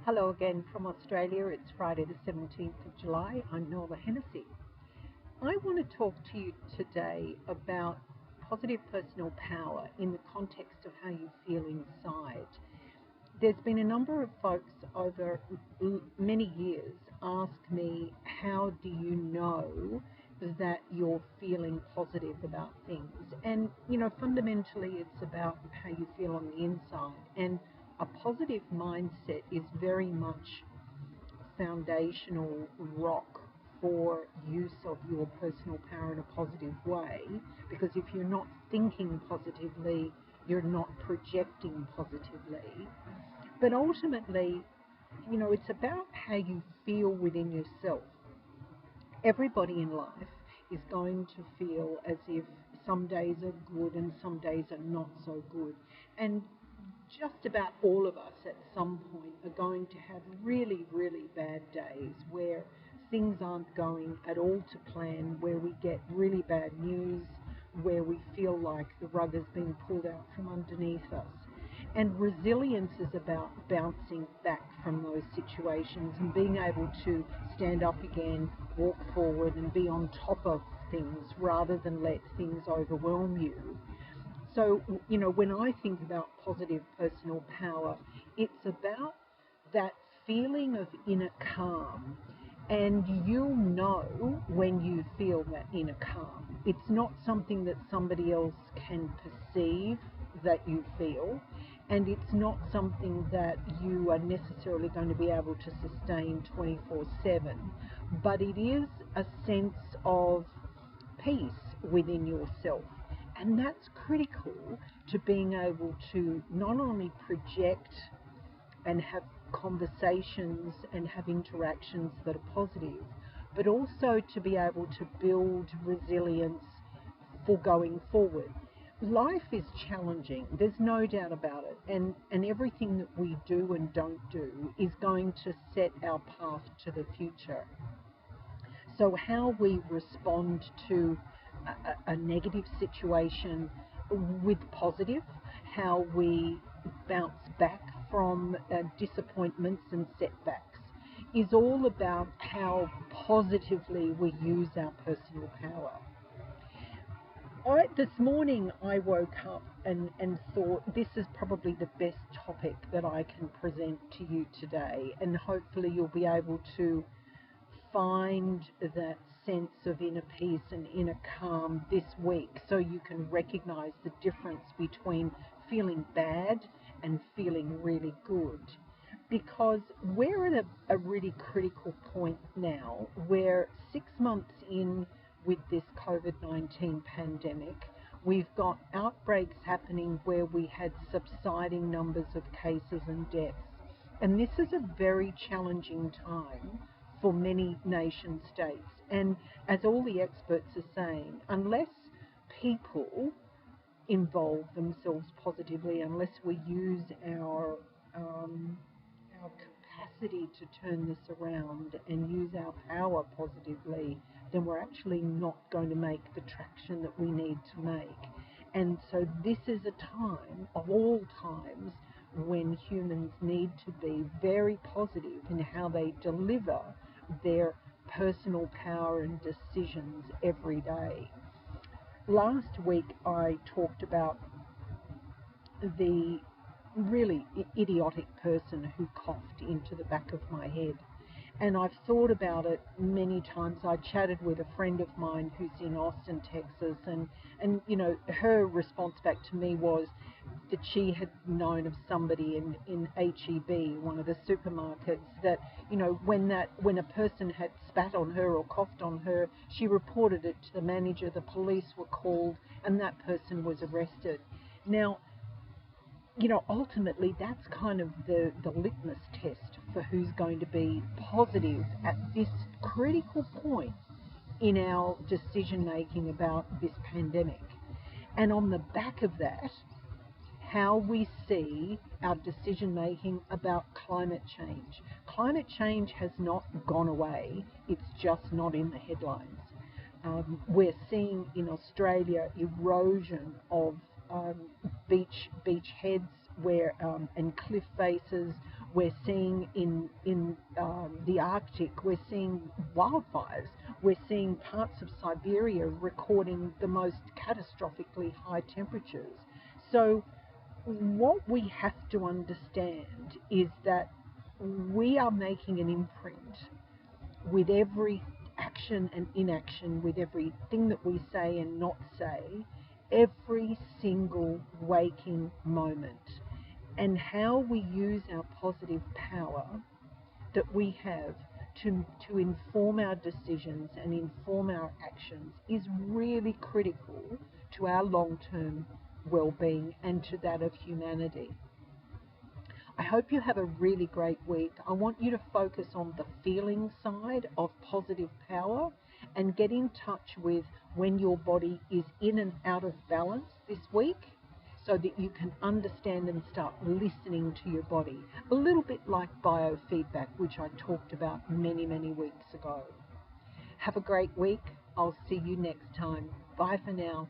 Hello again from Australia. It's Friday the 17th of July. I'm Norma Hennessy. I want to talk to you today about positive personal power in the context of how you feel inside. There's been a number of folks over many years ask me, how do you know that you're feeling positive about things? And, fundamentally it's about how you feel on the inside. And a positive mindset is very much foundational rock for use of your personal power in a positive way, because if you're not thinking positively, you're not projecting positively. But ultimately, it's about how you feel within yourself. Everybody in life is going to feel as if some days are good and some days are not so good. And just about all of us at some point are going to have really, really bad days where things aren't going at all to plan, where we get really bad news, where we feel like the rug has been pulled out from underneath us. And resilience is about bouncing back from those situations and being able to stand up again, walk forward, and be on top of things rather than let things overwhelm you. So, when I think about positive personal power, it's about that feeling of inner calm. And you'll know when you feel that inner calm. It's not something that somebody else can perceive that you feel, and it's not something that you are necessarily going to be able to sustain 24/7, but it is a sense of peace within yourself. And that's critical to being able to not only project and have conversations and have interactions that are positive, but also to be able to build resilience for going forward. Life is challenging, there's no doubt about it, and everything that we do and don't do is going to set our path to the future. So how we respond to a negative situation with positive, how we bounce back from disappointments and setbacks, is all about how positively we use our personal power. This morning I woke up and thought this is probably the best topic that I can present to you today, and hopefully you'll be able to find that sense of inner peace and inner calm this week, so you can recognize the difference between feeling bad and feeling really good. Because we're at a really critical point now where 6 months in with this COVID-19 pandemic, we've got outbreaks happening where we had subsiding numbers of cases and deaths. And this is a very challenging time for many nation states. And as all the experts are saying, unless people involve themselves positively, unless we use our capacity to turn this around and use our power positively, then we're actually not going to make the traction that we need to make. And so this is a time of all times when humans need to be very positive in how they deliver their personal power and decisions every day. Last week I talked about the really idiotic person who coughed into the back of my head. And I've thought about it many times. I chatted with a friend of mine who's in Austin, Texas, and her response back to me was that she had known of somebody in HEB, one of the supermarkets, that, when a person had spat on her or coughed on her, she reported it to the manager, the police were called, and that person was arrested. Now, ultimately that's kind of the litmus test for who's going to be positive at this critical point in our decision making about this pandemic. And on the back of that, how we see our decision making about climate change. Climate change has not gone away, it's just not in the headlines. We're seeing in Australia erosion of beach heads and cliff faces, we're seeing in the Arctic, we're seeing wildfires, we're seeing parts of Siberia recording the most catastrophically high temperatures. So what we have to understand is that we are making an imprint with every action and inaction, with everything that we say and not say, every single waking moment. And how we use our positive power that we have to inform our decisions and inform our actions is really critical to our long-term well-being and to that of humanity. I hope you have a really great week. I want you to focus on the feeling side of positive power and get in touch with when your body is in and out of balance this week, so that you can understand and start listening to your body. A little bit like biofeedback, which I talked about many, many weeks ago. Have a great week. I'll see you next time. Bye for now.